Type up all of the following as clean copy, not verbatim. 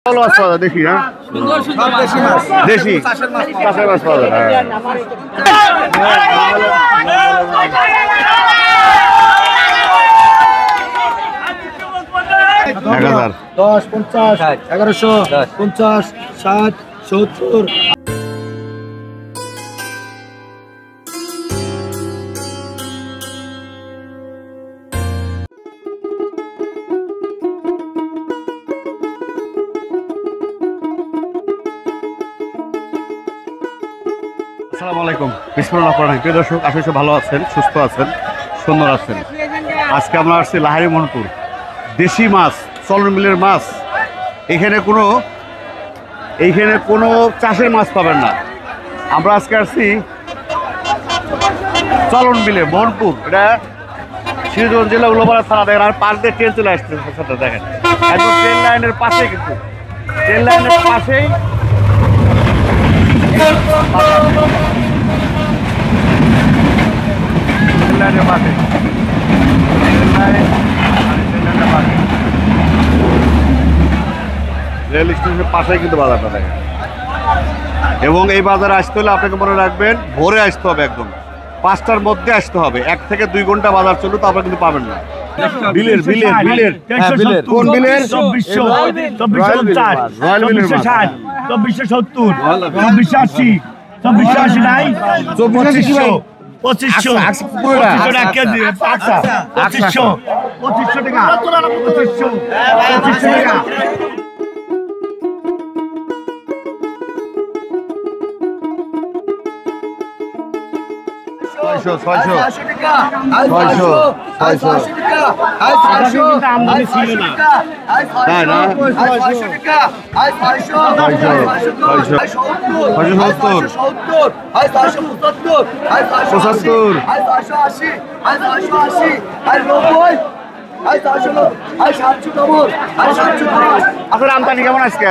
দেখি হ্যাঁ দেশি চাষের মাছ পাওয়া যায় 1000 10 50 1100 50 60 70 আসসালামু আলাইকুম বিসমিল্লাহির রহমানির রহিম। প্রিয় দর্শক, আশা করি ভালো আছেন, সুস্থ আছেন, সুন্দর আছেন। আজকে আমরা আসছি লাহারি মোহনপুর। দেশি মাছ, চলন বিলের মাছ। এইখানে কোনো চাষের মাছ পাবেন না। আমরা আজকে আসছি চলন বিলে মোহনপুর। এটা সিরাজগঞ্জ জেলা উল্লাপাড়া থানা। দেখেন আর পাশ দিয়ে ট্রেন চলে আসছে, দেখেন একদম ট্রেন লাইনের পাশেই, কিন্তু ট্রেন লাইনের পাশেই রেল স্টেশনের পাশেই কিন্তু বাজারটা দেখেন। এবং এই বাজারে আসতে হলে আপনাকে মনে রাখবেন ভোরে আসতে হবে, একদম 5টার মধ্যে আসতে হবে। 1 থেকে 2 ঘন্টা বাজার চলবে, তো আপনারা কিন্তু পাবেন না। বিলের কোন বিলের? 2480 নাই 2500 টাকা কেজি। 2500 টাকা 2500 টাকা। আপনার আমদানি কেমন আজকে?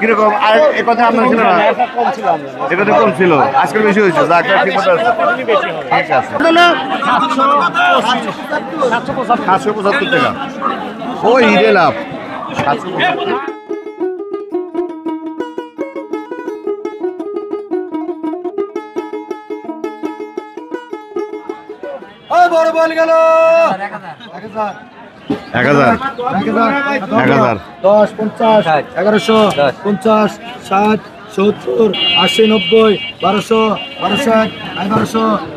কিরকম? আর এ কথা আমদানি ছিল না, এ কথা কম ছিল, আজকে বেশি হয়েছে। ঠিক আছে, 775 টাকা। ওই হিরে লাভ। বড় বল গেল 1000 10 50 1100 50 60 70 80 90 1200 1210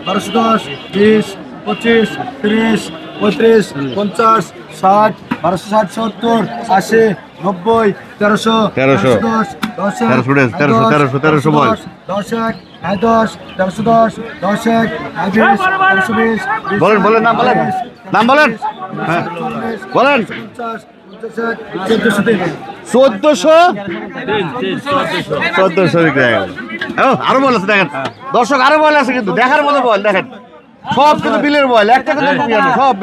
1210 20 25 30 35 50 60 1260 70 80 90 1300 1300 বল। 10 10 1310 10 20 বলেন নাম বলেন 1400 আরো বল আছে দেখেন দর্শক, আরো বল আছে কিন্তু দেখার মতো বল দেখেন। সব কিন্তু বিলের বল, একটা কিন্তু সব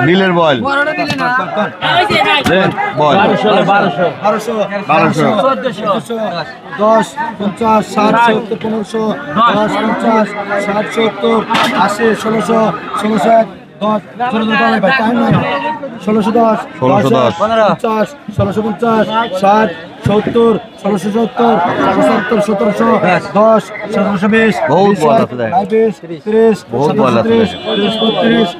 বিলের বল। 10 50 60 70 1500 10 50 60 70 80 1600 1610 1610 50 1650 60 70 1670 1700 10 1720 30 1730 40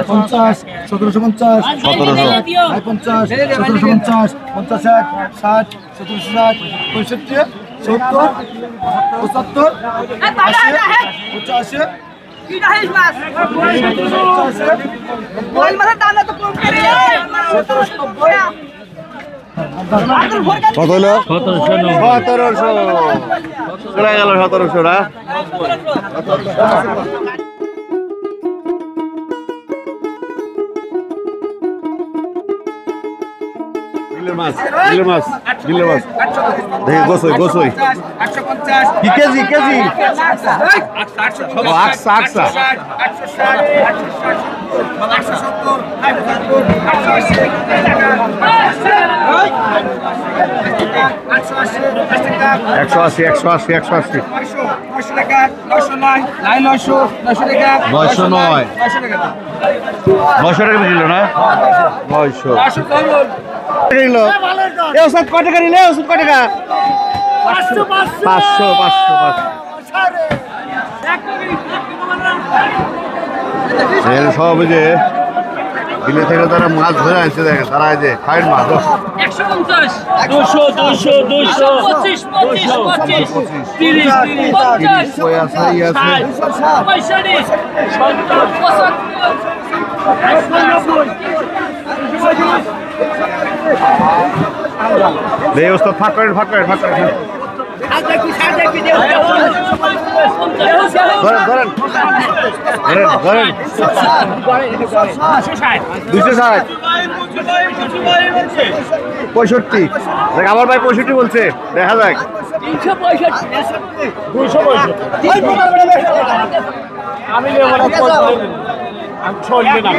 50 1750 1750 1750 50 60 1760 65 70 75 80 কত হলো? 1700 চলে গেল 1700 না। বিলের মাছ দেখি গোসই কি কেজি? আকসা 909 900 টাকা কিলো না 900 কিলো এ ওষুধ কত টাকা নিলে ওষুধ কত টাকা 500 সব যে বিলে থেকে তারা মাছ ধরে আসছে দেখেন তারা এই যে ফাইন মাছ 150 200 25 30 50 কই আছে ই আছে 65 দে ওস্তাদ ফাঁক করেন ধরেন 260 65 দেখ আমার ভাই 65 বলছে দেখা যাক 365 আমি নেব না আমি ছড়িয়ে না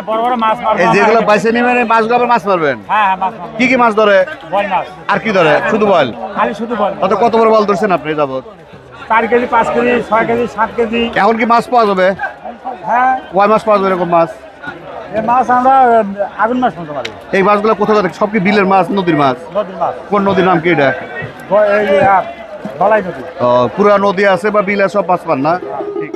বড় বড় মাছ মারবেন এই যেগুলো বাইসে নেবেন এই মাছগুলো আবার মাছ মারবেন হ্যাঁ মাছ মারবেন কি মাছ ধরে বল মাছ আর কি ধরে শুধু বল খালি শুধু বল কত বড় বল ধরছেন আপনি যাবত 4 কেজি 5 কেজি 6 কেজি 7 কেজি এখন কি মাছ পাওয়া যাবে হ্যাঁ কয় মাছ পাওয়া যাবে এরকম মাছ এই মাছ আমরা আগুন মাছ বলতে পারি এই মাছগুলো কোথাও সব কি বিলের মাছ নদীর মাছ নদীর মাছ কোন নদীর নাম কি এটা এই ধলাই নদী পুরা নদী আছে বা বিলে সব মাছ পান না ঠিক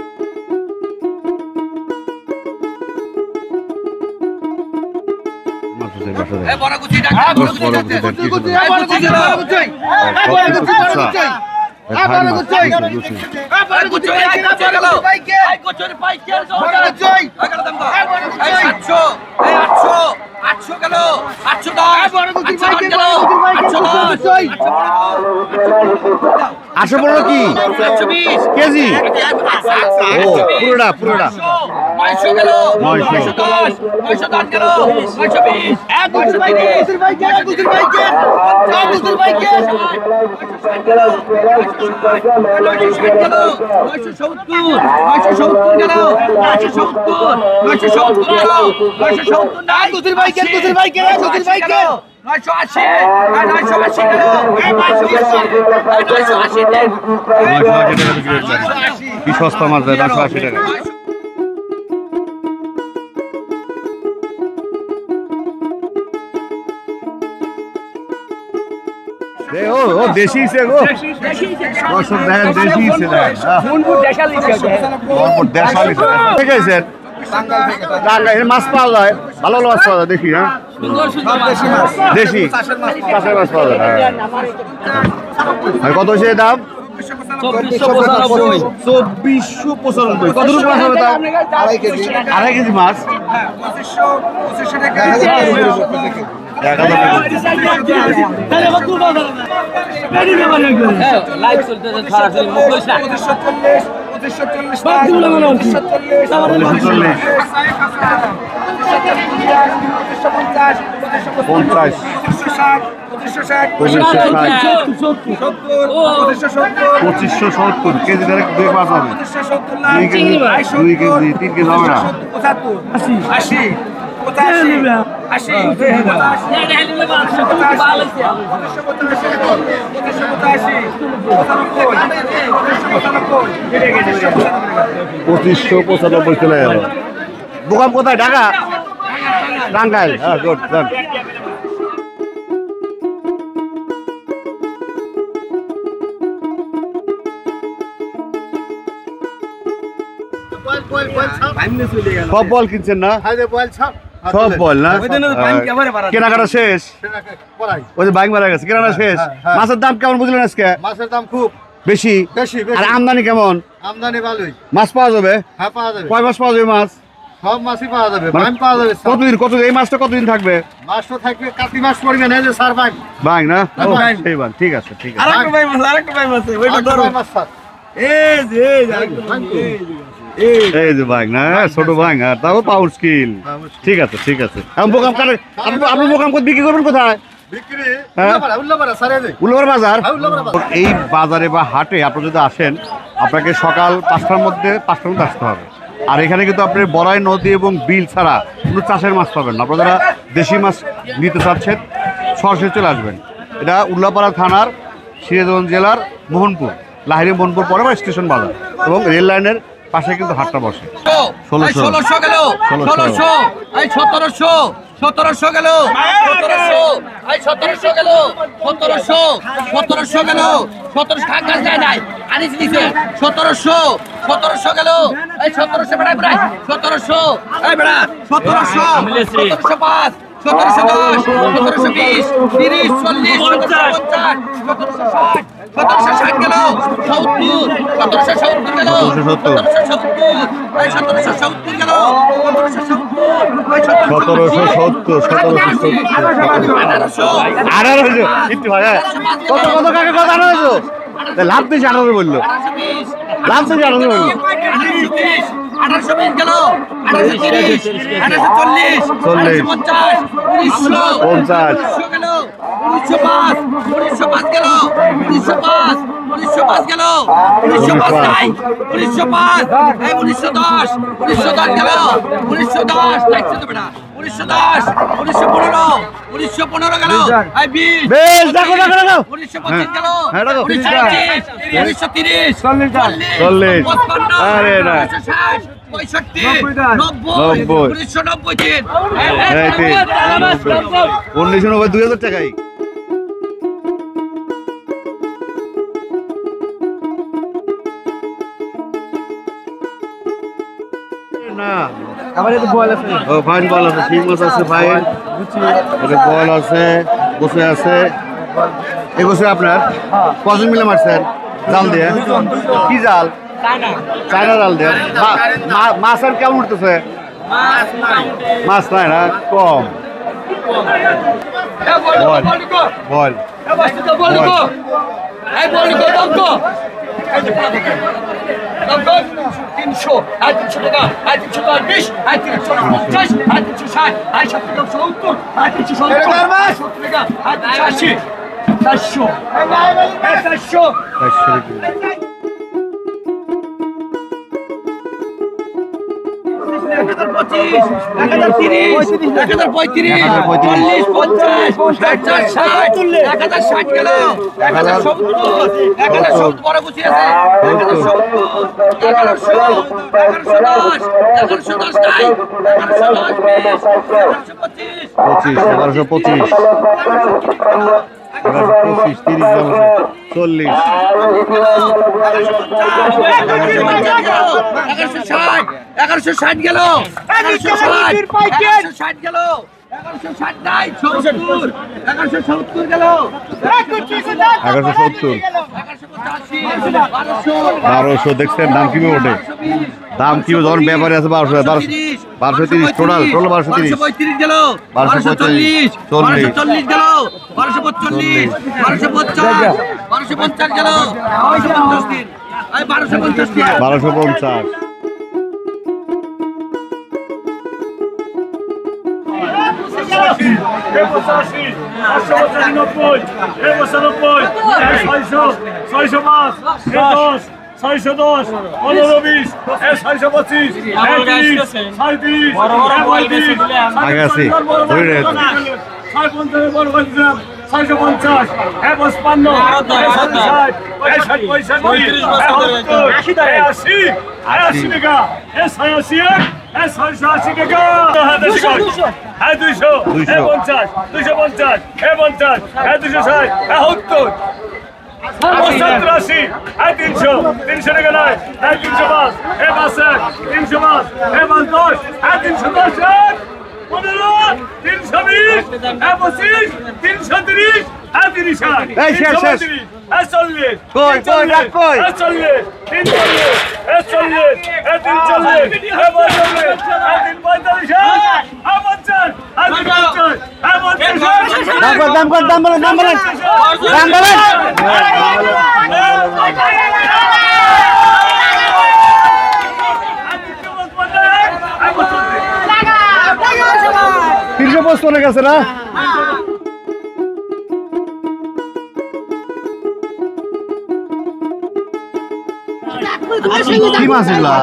আটশো পনেরো কি কেজি ও পুরোটা 980 কি সস্তা মাছ দেয় 980 টাকা ও দেশি সে গো দর্শক দেখেন দেশি সে ঠিক আছে টাঙ্গাইল মাছ পাওয়া যায় ভালো মাছ পাওয়া যায় দেখি হ্যাঁ দেশি চাষের মাছ পাওয়া যায় আর কত হচ্ছে দাম 2495 কত রুপি মাছ হবে তা 2.5 কেজি মাছ 2570 কেজি ধরে 2 মাছ হবে 2 কেজি 3 কেজি হবে না 80 2595 চলে গেল দোকান কোথায় ঢাকা টাঙ্গাইল হ্যাঁ গুড ডান সব বল কিনছেন না সব বল না কেনাকাটা শেষ ওই যে বাইক মারা গেছে কেনাকাটা শেষ মাছের দাম কেমন বুঝলেন আজকে মাছের দাম খুব বেশি বেশি আর আমদানি কেমন আমদানি ভালোই মাছ পাওয়া যাবে হ্যাঁ পাওয়া যাবে কয় মাছ পাওয়া যাবে মাছ সব মাছই পাওয়া যাবে বাইম পাওয়া যাবে কতদিন এই মাছটা কতদিন থাকবে মাছ তো থাকবে কার্তিক মাস পড়বে না যে স্যার বাইম বাইক না সেই বান ঠিক আছে আরেকটা বাইম আছে ওইটা ধরো মাছ স্যার এই যে বাইক না ছোট বাইক আর তাও পাওয়ার স্কিল ঠিক আছে এখন বোকাম কাটে আপনি বোকাম বিক্রি করবেন কোথায় উল্লাপাড়া বাজার এই বাজারে বা হাটে আপনি যদি আসেন আপনাকে সকাল 5টার মধ্যে আসতে হবে আর এখানে কিন্তু আপনি বড়াই নদী এবং বিল ছাড়া কোনো চাষের মাছ পাবেন না। আপনারা দেশি মাছ নিতে চাচ্ছেন সরাসরি চলে আসবেন। এটা উল্লাপাড়া থানার সিরাজগঞ্জ জেলার মোহনপুর, লাহিড়ী মোহনপুর পরে বা স্টেশন বাজার এবং রেল লাইনের পাশে কিন্তু হাটটা বসে। 1600 গেল 1600 এই 1700 1700 গেল 1700 এই 1700 গেল 1700 1700 গেল 1700 টাকা যায় নাই আনিস দিছে 1700 1700 গেল এই 1700 বেড়া বেড়া 1700 এই বেড়া 1700 1705 1710 1720 30 40 1750 1760 1760 গেল 70 1770 গেল 1770 এই 1770 গেল 1770 লাভ বেশি আনারে বললো, লাভ বেশি আনারে বললো। 1820 গেল 1830 1840 1850 1900 গেল 1905 1905 গেল 1905 1905 গেল 1905 নাই 1905 এই 1910 1910 গেল 1910 দেখছো তো বেটা 1910 1915 1915 গেল এই 20 বেশ দেখো দেখো দেখো 1925 গেল হ্যাঁ দেখো 1930 40 40 আরে না 1960 65 90 1990 1990 2000 টাকাই। না আমার একটু বল আছে ও ফাইন বল আছে, ঠিক মাছ আছে ফাইন, এটা বল আছে, বসে আছে। এই বসে আপনার কজন মিলে মারছেন জাল দিয়ে? কি জাল? চায়না জাল দিয়ে। মাছ আর কেমন উঠতেছে? মাছ নাই না, কম। বল বল দেখছেন দাম কিভাবে ওঠে, দাম কি যখন ব্যাপারে আছে 1230 টোটাল 1230 গেল 1240 1240 গেল 1245 1250 1250 গেল 1250 610 15 20 625 আগে আছি 350 চলে গেছে না। কি মাছ এগুলা?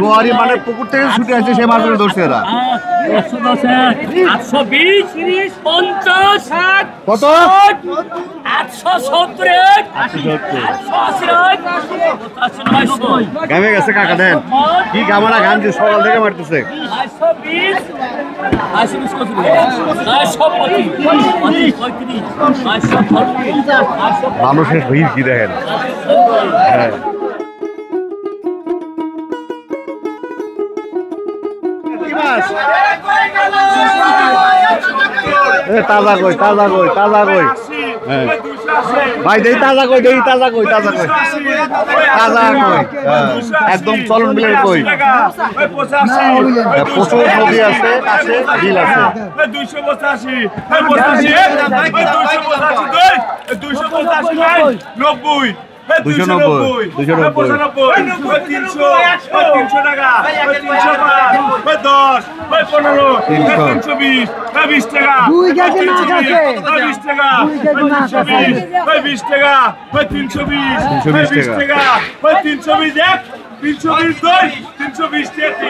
গোয়ারি মানে পুকুর থেকে ছুটে আসছে সেই মাছগুলো ধরছে এরা। কত? 870 গামে গেছে কাকা দেন কি গামারা গান যে সকাল থেকে মারতেছে। মানুষের ভিড় কি দেখেন। হ্যাঁ তাজা কই তাজা কই তাজা কই। হ্যাঁ ভাই দেই তাজা কই দেই তাজা কই তাজা কই তাজা কই একদম চলন বিলের কই। প্রচুর নদী আছে কাছে বিল আছে। 285 285 290 290 300 টাকা 10 15 320 20 টাকা 20 টাকা 20 টাকা 320 টাকা 320 এক 320 দুই 320 টাকা।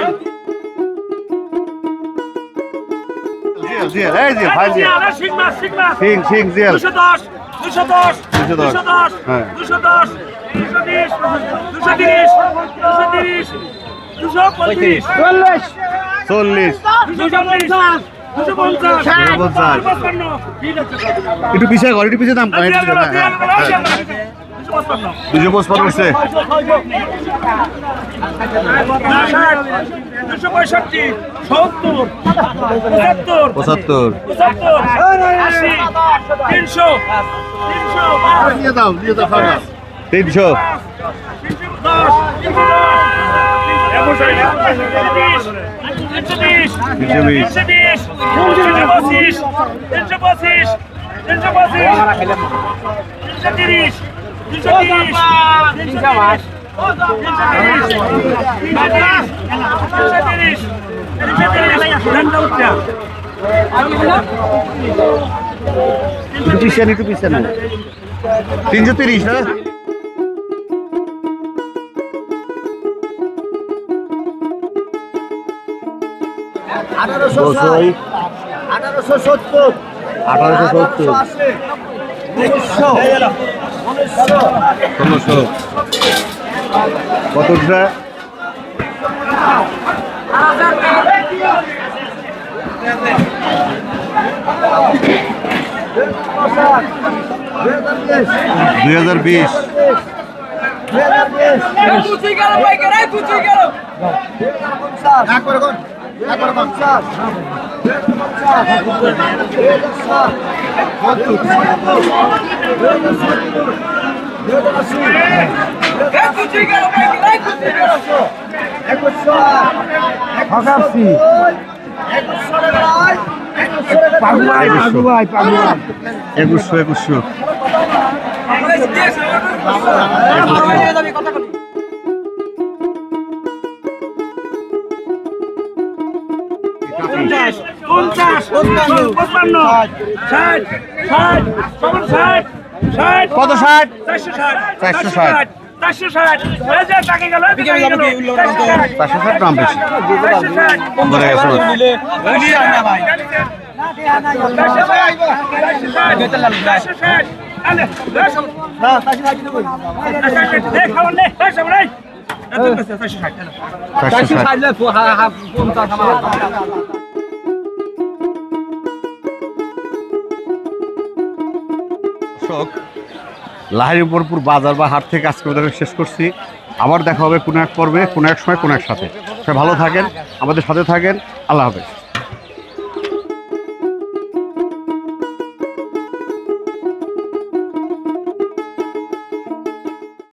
জিয়াল এই যে ভাই জিয়াল সিং সিং জিয়াল 210 হ্যাঁ 210 220 230 230 240 একটু পিছিয়ে ঘর একটু পিছিয়ে দাম 255 হচ্ছে 75 নিয়ে দাও 300 একটু পিছিয়ে না 330 না। আঠারোশো 1600 কত উঠছে? 2020 2100 কত 60 460 460 দাম বেশি বলে লাহিড়ী বাজার বা হাট থেকে আজকে ওদের শেষ করছি। আবার দেখা হবে কোনো এক পর্বে, কোনো এক সময়, কোনো এক সাথে। সবাই ভালো থাকেন, আমাদের সাথে থাকেন। আল্লাহ হাফেজ।